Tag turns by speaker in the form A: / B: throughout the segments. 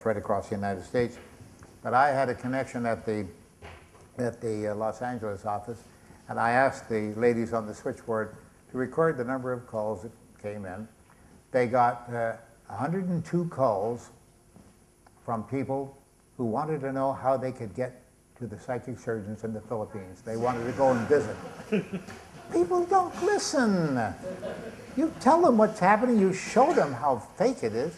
A: right across the United States. But I had a connection at the Los Angeles office, and I asked the ladies on the switchboard to record the number of calls that came in. They got 102 calls from people who wanted to know how they could get to the psychic surgeons in the Philippines. They wanted to go and visit. People don't listen. You tell them what's happening, you show them how fake it is,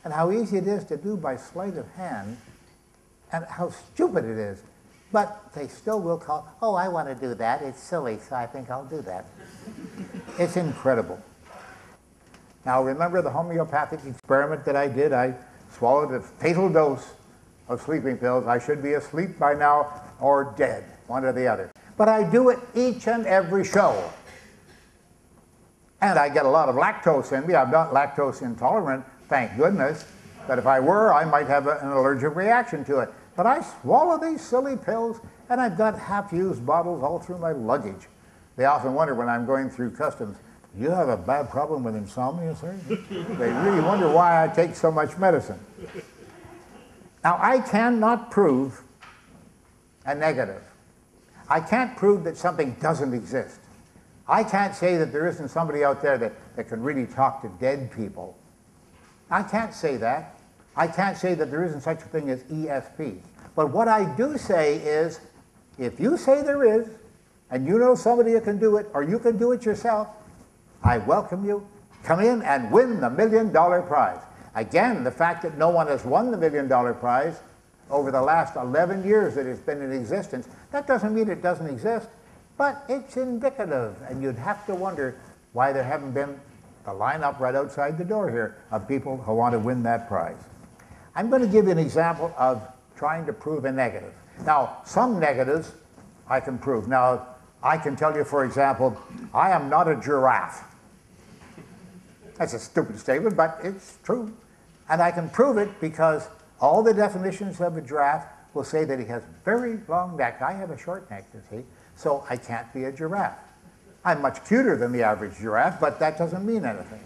A: and how easy it is to do by sleight of hand, and how stupid it is. But they still will call, oh, I want to do that. It's silly, so I think I'll do that. It's incredible. Now, remember the homeopathic experiment that I did? I swallowed a fatal dose of sleeping pills. I should be asleep by now or dead, one or the other. But I do it each and every show. And I get a lot of lactose in me. I'm not lactose intolerant, thank goodness. But if I were, I might have an allergic reaction to it. But I swallow these silly pills, and I've got half-used bottles all through my luggage. They often wonder when I'm going through customs, do you have a bad problem with insomnia, sir? They really wonder why I take so much medicine. Now, I cannot prove a negative. I can't prove that something doesn't exist. I can't say that there isn't somebody out there that can really talk to dead people. I can't say that. I can't say that there isn't such a thing as ESP. But what I do say is, if you say there is, and you know somebody who can do it, or you can do it yourself, I welcome you. Come in and win the $1 million prize. Again, the fact that no one has won the $1 million prize over the last 11 years that it's been in existence, that doesn't mean it doesn't exist, but it's indicative. And you'd have to wonder why there haven't been a lineup right outside the door here of people who want to win that prize. I'm going to give you an example of trying to prove a negative. Now, some negatives I can prove. Now, I can tell you, for example, I am not a giraffe. That's a stupid statement, but it's true. And I can prove it because all the definitions of a giraffe will say that he has very long neck. I have a short neck, you see, so I can't be a giraffe. I'm much cuter than the average giraffe, but that doesn't mean anything.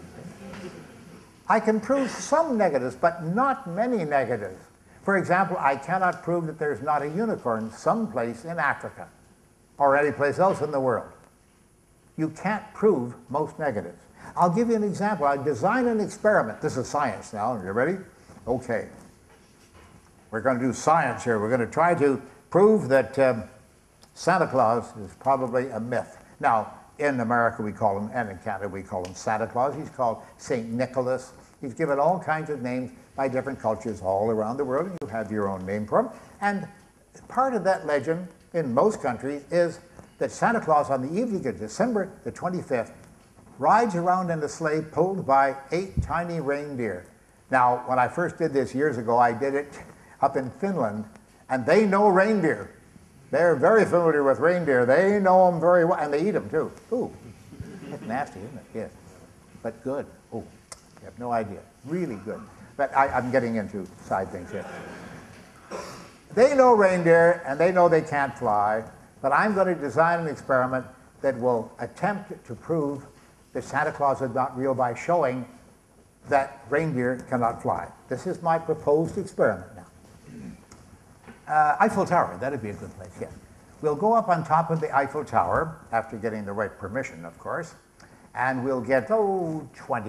A: I can prove some negatives, but not many negatives. For example, I cannot prove that there's not a unicorn someplace in Africa or any place else in the world. You can't prove most negatives. I'll give you an example. I design an experiment. This is science now. Are you ready? Okay. We're going to do science here. We're going to try to prove that Santa Claus is probably a myth. Now, in America we call him, and in Canada we call him Santa Claus. He's called St. Nicholas. He's given all kinds of names by different cultures all around the world, and you have your own name for him. And part of that legend in most countries is that Santa Claus, on the evening of December the 25th, rides around in a sleigh pulled by 8 tiny reindeer. Now, when I first did this years ago, I did it up in Finland, and they know reindeer. They're very familiar with reindeer. They know them very well, and they eat them too. Ooh, that's nasty, isn't it? Yes, but good. Ooh, you have no idea. Really good. But I'm getting into side things here. They know reindeer, and they know they can't fly, but I'm going to design an experiment that will attempt to prove that Santa Claus is not real by showing that reindeer cannot fly. This is my proposed experiment now. Eiffel Tower, that'd be a good place, yes. We'll go up on top of the Eiffel Tower, after getting the right permission, of course, and we'll get, 20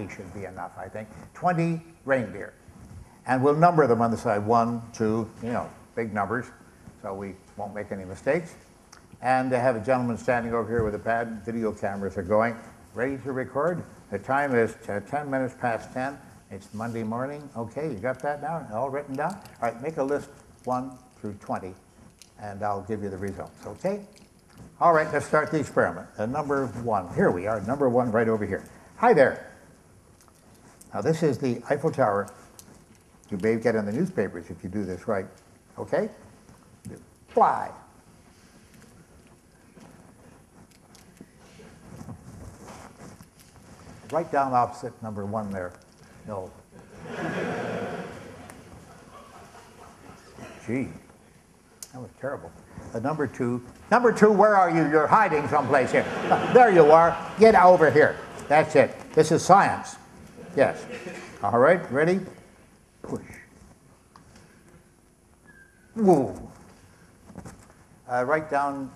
A: should be enough, I think, 20 reindeer. And we'll number them on the side, 1, 2, big numbers, so we won't make any mistakes. And I have a gentleman standing over here with a pad. Video cameras are going, ready to record. The time is 10 minutes past 10. It's Monday morning. Okay, you got that now? All written down? All right, make a list 1 through 20, and I'll give you the results, okay? All right, let's start the experiment. Number 1, here we are, number 1 right over here. Hi there. Now this is the Eiffel Tower. You may get in the newspapers if you do this right, okay? Fly. Right down opposite number 1 there. No. Gee, that was terrible. Number 2, where are you? You're hiding someplace here. There you are. Get over here. That's it. This is science. Yes. All right, ready? Push. Woo. Write down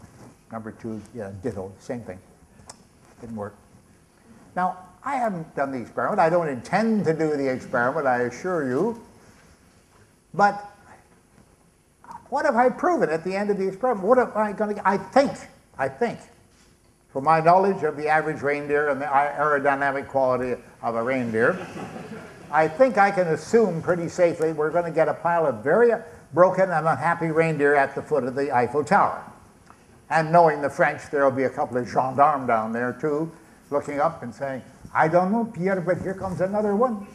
A: number 2, yeah, ditto, same thing. Didn't work. Now, I haven't done the experiment. I don't intend to do the experiment, I assure you. But what have I proven at the end of the experiment? What am I going to, I think, from my knowledge of the average reindeer and the aerodynamic quality of a reindeer, I think I can assume pretty safely we're going to get a pile of very broken and unhappy reindeer at the foot of the Eiffel Tower. And knowing the French, there will be a couple of gendarmes down there too, looking up and saying, I don't know, Pierre, but here comes another one.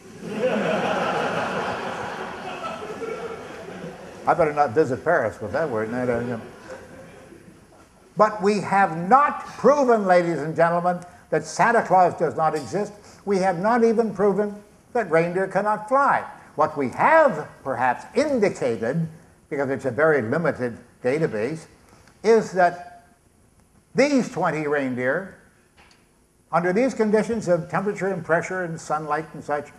A: I better not visit Paris with that word. But we have not proven, ladies and gentlemen, that Santa Claus does not exist. We have not even proven that reindeer cannot fly. What we have perhaps indicated, because it's a very limited database, is that these 20 reindeer, under these conditions of temperature and pressure and sunlight and such,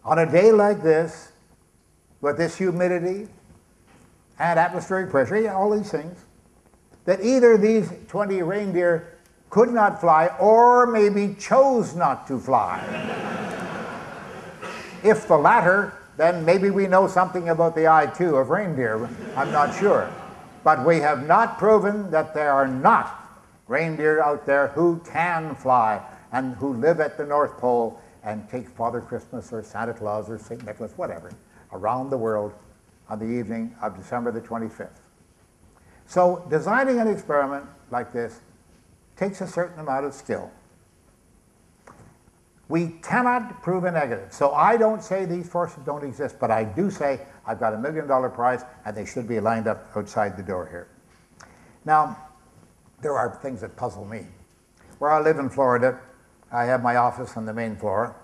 A: on a day like this, with this humidity and atmospheric pressure, all these things, that either these 20 reindeer could not fly or maybe chose not to fly. If the latter, then maybe we know something about the IQ of reindeer. I'm not sure. But we have not proven that there are not reindeer out there who can fly and who live at the North Pole and take Father Christmas or Santa Claus or St. Nicholas, whatever, around the world on the evening of December the 25th. So designing an experiment like this takes a certain amount of skill. We cannot prove a negative. So I don't say these forces don't exist, but I do say I've got $1 million prize and they should be lined up outside the door here. Now, there are things that puzzle me. Where I live in Florida, I have my office on the main floor,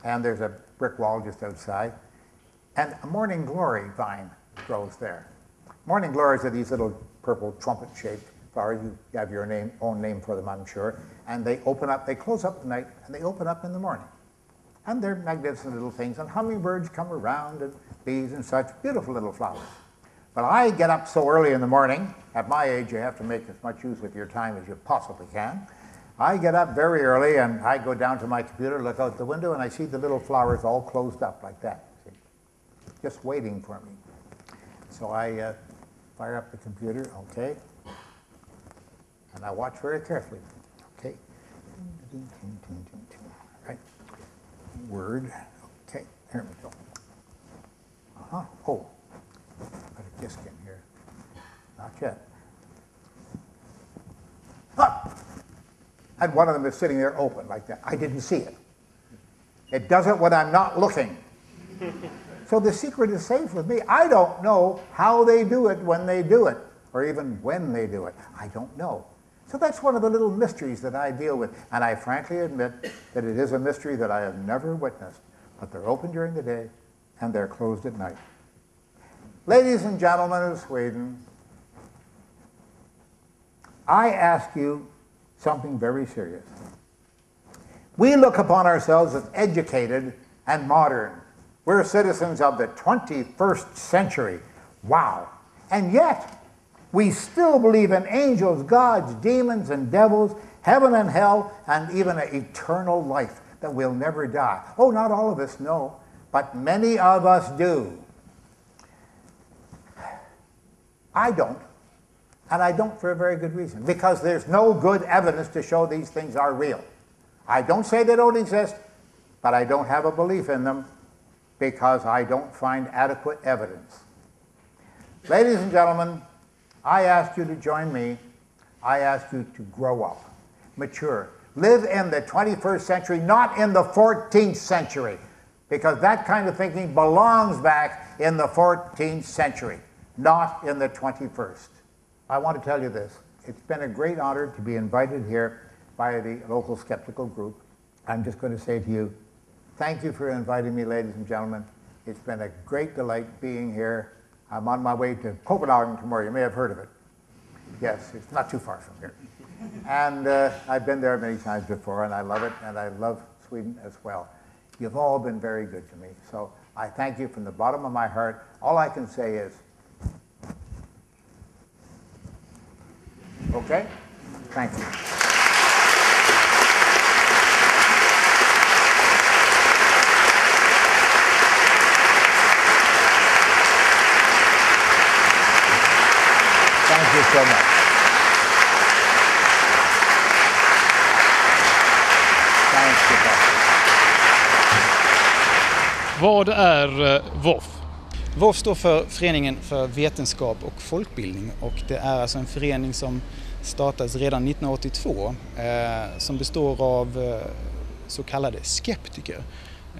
A: and there's a brick wall just outside, and a morning glory vine grows there. Morning glories are these little purple trumpet-shaped flowers. You have your own name for them, I'm sure. And they open up, they close up at night, and they open up in the morning. And they're magnificent little things, and hummingbirds come around, and bees and such, beautiful little flowers. But I get up so early in the morning. At my age, you have to make as much use of your time as you possibly can. I get up very early, and I go down to my computer, look out the window, and I see the little flowers all closed up like that, see? Just waiting for me. So I fire up the computer, okay, and I watch very carefully, okay. Right. Word, okay, here we go. Oh, got a disk in here. Not yet. Ah! And one of them is sitting there open like that. I didn't see it. It does it when I'm not looking. So the secret is safe with me. I don't know how they do it when they do it, or even when they do it. I don't know. So that's one of the little mysteries that I deal with. And I frankly admit that it is a mystery that I have never witnessed. But they're open during the day, and they're closed at night. Ladies and gentlemen of Sweden, I ask you something very serious. We look upon ourselves as educated and modern. We're citizens of the 21st century. Wow. And yet, we still believe in angels, gods, demons, and devils, heaven and hell, and even an eternal life that will never die. Oh, not all of us, no, but many of us do. I don't. And I don't for a very good reason, because there's no good evidence to show these things are real. I don't say they don't exist, but I don't have a belief in them because I don't find adequate evidence. Ladies and gentlemen, I ask you to join me. I ask you to grow up, mature, live in the 21st century, not in the 14th century, because that kind of thinking belongs back in the 14th century, not in the 21st. I want to tell you this. It's been a great honor to be invited here by the local skeptical group. I'm just going to say to you, thank you for inviting me, ladies and gentlemen. It's been a great delight being here. I'm on my way to Copenhagen tomorrow. You may have heard of it. Yes, it's not too far from here. And I've been there many times before, and I love it, and I love Sweden as well. You've all been very good to me. So I thank you from the bottom of my heart. All I can say is, Okay? Thank you. Thank you so much. Thank you.
B: Vad är VOF?
C: VOF står för Föreningen för vetenskap och folkbildning, och det är alltså en förening som startades redan 1982 som består av så kallade skeptiker,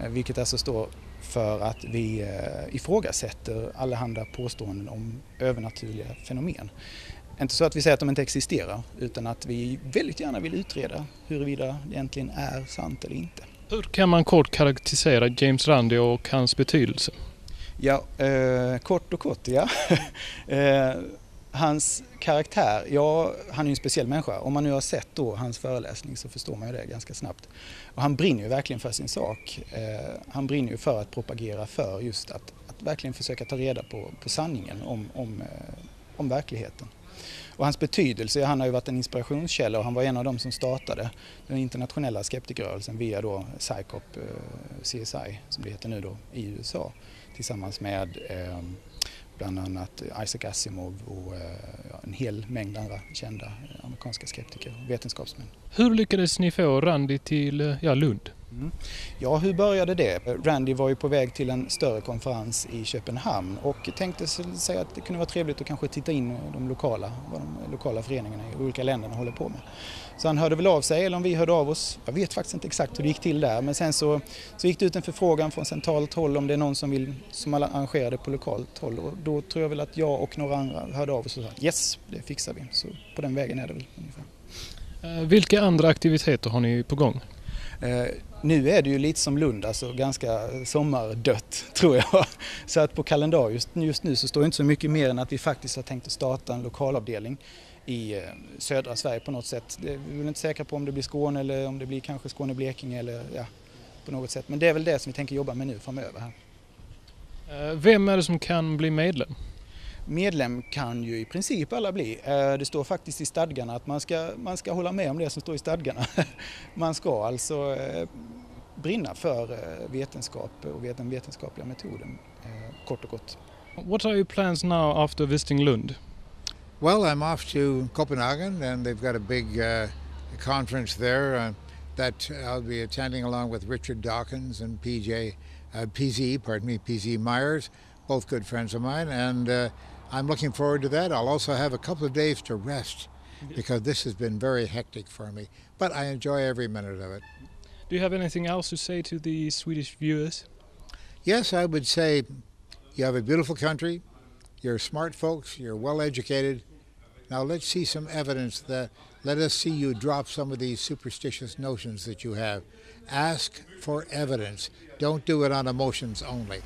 C: vilket alltså står för att vi ifrågasätter allehanda påståenden om övernaturliga fenomen. Inte så att vi säger att de inte existerar, utan att vi väldigt gärna vill utreda huruvida det egentligen är sant eller inte.
B: Hur kan man kort karaktärisera James Randi och hans betydelse?
C: Ja, kort, ja. Hans karaktär, ja, han är ju en speciell människa. Om man nu har sett då hans föreläsning så förstår man ju det ganska snabbt. Och han brinner ju verkligen för sin sak. Han brinner ju för att propagera för just att verkligen försöka ta reda på sanningen om verkligheten. Och hans betydelse, han har ju varit en inspirationskälla, och han var en av dem som startade den internationella skeptikrörelsen via då CSICOP, CSI som det heter nu då, i USA, tillsammans med bland annat Isaac Asimov och en hel mängd andra kända amerikanska skeptiker och vetenskapsmän.
B: Hur lyckades ni få Randi till Lund?
C: Ja, hur började det? Randi var ju på väg till en större konferens i Köpenhamn och tänkte sig att det kunde vara trevligt att kanske titta in vad de lokala föreningarna i olika länderna håller på med. Så han hörde väl av sig, eller om vi hörde av oss. Jag vet faktiskt inte exakt hur det gick till där, men sen så gick det ut en förfrågan från centralt håll om det är någon som arrangerade på lokalt håll. Och då tror jag väl att jag och några andra hörde av oss och sa yes, det fixar vi. Så på den vägen är det väl ungefär.
B: Vilka andra aktiviteter har ni på gång?
C: Nu är det ju lite som Lund, alltså ganska sommardött tror jag. Så att på kalendariet just nu så står det inte så mycket mer än att vi faktiskt har tänkt att starta en lokalavdelning i södra Sverige på något sätt. Vi är väl inte säkra på om det blir Skåne eller om det blir kanske Skåne-Blekinge eller ja, på något sätt. Men det är väl det som vi tänker jobba med nu framöver här.
B: Vem är det som kan bli medlem?
C: Medlem kan ju i princip alla bli. Det står faktiskt i stadgarna att man ska hålla med om det som står i stadgarna. Man ska alltså brinna för vetenskap och den vetenskapliga metoden, kort och gott.
B: What are your plans now after visiting Lund?
D: Well, I'm off to Copenhagen, and they've got a big conference there that I'll be attending along with Richard Dawkins and PZ Myers, both good friends of mine, and I'm looking forward to that. I'll also have a couple of days to rest because this has been very hectic for me, but I enjoy every minute of it.
B: Do you have anything else to say to the Swedish viewers?
D: Yes, I would say you have a beautiful country, you're smart folks, you're well educated. Now let's see some evidence let us see you drop some of these superstitious notions that you have. Ask for evidence. Don't do it on emotions only.